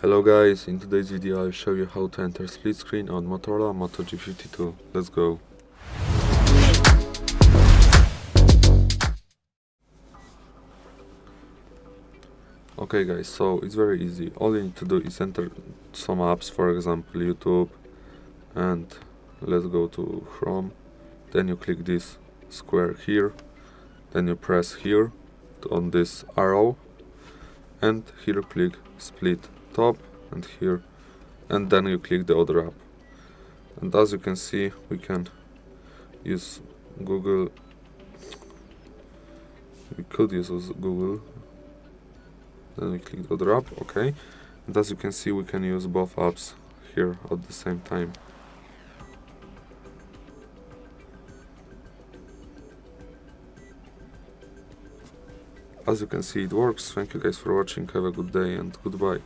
Hello guys, in today's video I'll show you how to enter split screen on Motorola Moto G52. Let's go. Okay guys, so it's very easy. All you need to do is enter some apps, for example YouTube, and let's go to Chrome. Then you click this square here, then you press here on this arrow, and here click split top, and here, and then you click the other app. And as you can see, we can use Google. We could use Google. Then we click the other app, okay. And as you can see, we can use both apps here at the same time. As you can see, it works. Thank you guys for watching. Have a good day and goodbye.